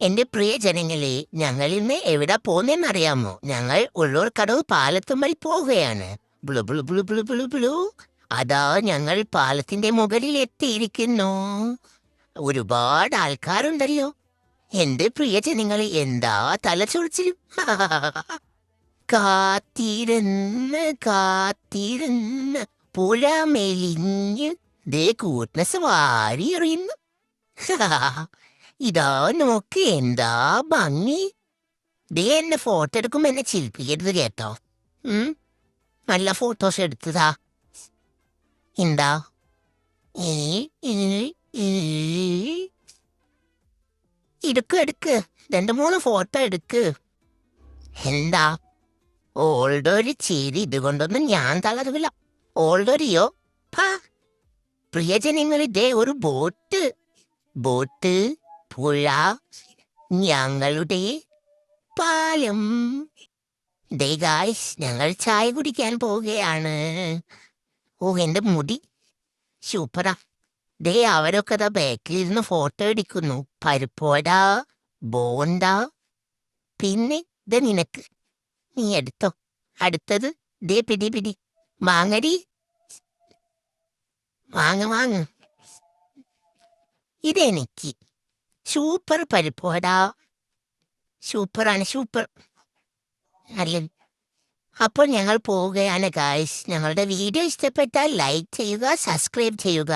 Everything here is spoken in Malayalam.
എന്റെ പ്രിയ ജനങ്ങളെ, ഞങ്ങൾ ഇന്ന് എവിടെ പോകുന്നതെന്നറിയാമോ? ഞങ്ങൾ ഉള്ളൂർക്കടവ് പാലത്തുമ്മൽ പോവുകയാണ്. Blue blue blue blue blue blue. അതാ ഞങ്ങൾ പാലത്തിന്റെ മുകളിൽ എത്തിയിരിക്കുന്നു. ഒരുപാട് ആൾക്കാരുണ്ടല്ലോ. എന്റെ പ്രിയ ജനങ്ങളെ, എന്താ തലചൊറിച്ചിലും. കാത്തിരുന്ന് കാത്തിരുന്ന് പുഴ മെലിഞ്ഞ് ദേ കൂട്ട്നസ് വാരി എറിയുന്നു. ഇതാ നോക്ക്, എന്താ ഭംഗി. ദേ എന്നെ ഫോട്ടോ എടുക്കുമ്പോ എന്നെ ചിരിപ്പിക്കരുത് കേട്ടോ. ഉം നല്ല ഫോട്ടോസ് എടുത്തതാ. എന്താ ഈ ഈ ഈ എടുക്ക് 2-3 ഫോട്ടോ എടുക്ക്. എന്താ ഓൾഡ് ഒരു ചിരി, ഇതുകൊണ്ടൊന്നും ഞാൻ തളരില്ല. ഓൾഡൊരിയോ പാ. പ്രിയജനങ്ങൾ, ഇതേ ഒരു ബോട്ട് പുഴ, ഞങ്ങളുടെ പാലം. ദേ ഗായ്സ്, ഞങ്ങൾ ചായ കുടിക്കാൻ പോവുകയാണ്. ഓ, എന്റെ മുടി സൂപ്പറാ. ദേ അവരൊക്കെ ദാ ബാക്കിൽ ഇരുന്ന് ഫോട്ടോ എടുക്കുന്നു. പരിപ്പോട, ബോണ്ട, പിന്നെ ഇത് നിനക്ക്, നീ എടുത്തോ. അടുത്തത് ദേ പിടി മാങ്ങടി, വാങ്ങ്. ഇതെനിക്ക്. സൂപ്പർ പരിപ്പോടാ, സൂപ്പറാണ്, സൂപ്പർ. അല്ല, അപ്പോൾ ഞങ്ങൾ പോവുകയാണ് ഗായ്സ്. ഞങ്ങളുടെ വീഡിയോ ഇഷ്ടപ്പെട്ടാൽ ലൈക്ക് ചെയ്യുക, സബ്സ്ക്രൈബ് ചെയ്യുക.